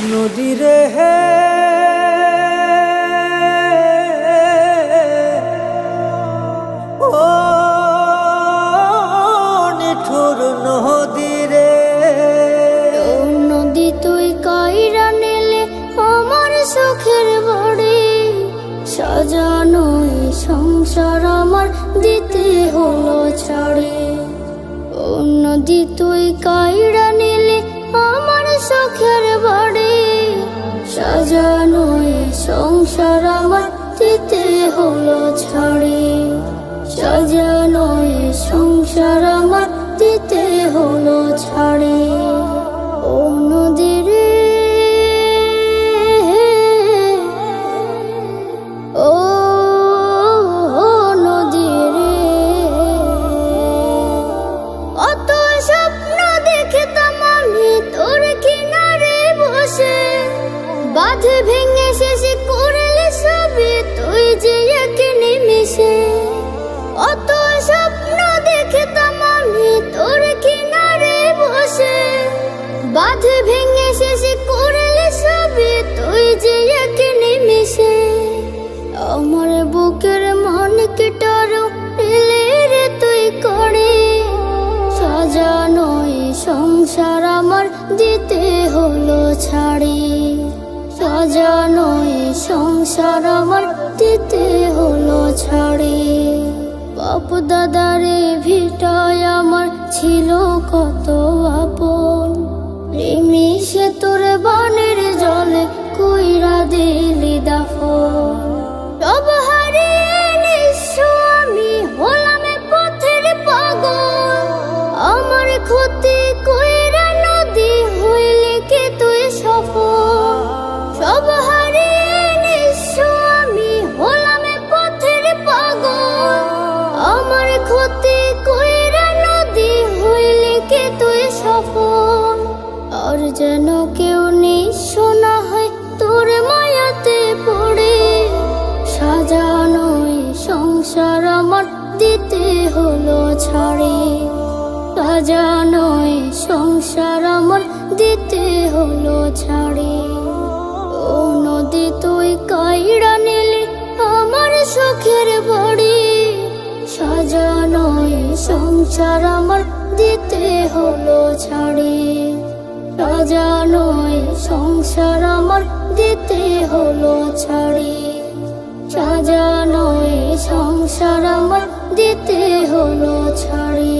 নদীরে হে ও নিঠুর নদীরে, ও নদী তুই কাইরা নিলে আমার সুখের বাড়ি, সাজানো এই সংসার আমার দিতে হলো ছাড়ি। ও নদী তুই কাইরা নিলে আমার সুখের বাড়ি, সাজানো এই সংসার আমার দিতে হলো ছাড়ি। সাজানো এই সংসার আমার দিতে হলো ছাড়ি। ও নদী রে, ও নদী রে, অত স্বপ্ন দেখতাম আমি তোর কিনারে বসে, বাঁধ ভেঙে শেষে করলে সবে তুই যে এক নিমিষে। অত স্বপ্ন দেখতাম আমি তোর কিনারে বসে, বাঁধ ভেঙে শেষে করলে সবে তুই যে এক নিমিষে। আমার বুকের মনটারও নিলে রে তুই করে, সাজানো এই সংসার আমার দিতে হলো ছাড়ি। সাজানো এই সংসার আমার দিতে হলো ছাড়ি। বাপ দাদারে ভিটায় আমার ছিল কত আপন, নিমিষে তোর বানের জলে কইরা দিলি দাফন। সব হারিয়ে নিঃস্ব আমি হলাম পথের পাগল, আমার ক্ষতি কইরা নদী হইলে কি তুই সফল। সব হারিয়ে নিঃস্ব আমি হলাম পথের পাগল, আমার ক্ষতি কইরা নদী হইলে কি তুই সফল। আর যেন কেউ নিঃস্ব না হয় তোর মায়াতে পড়ে, সাজানো এই সংসার আমার দিতে হলো ছাড়ি। সাজানো এই সংসার আমার দিতে হলো ছাড়ি। ও নদী তুই কাইরা নিলি আমার সুখের বাড়ি, সাজানো এই সংসার আমার দিতে হলো ছাড়ি। সাজানো এই সংসার আমার দিতে হলো ছাড়ি। সাজানো এই সংসার আমার দিতে হলো ছাড়ি।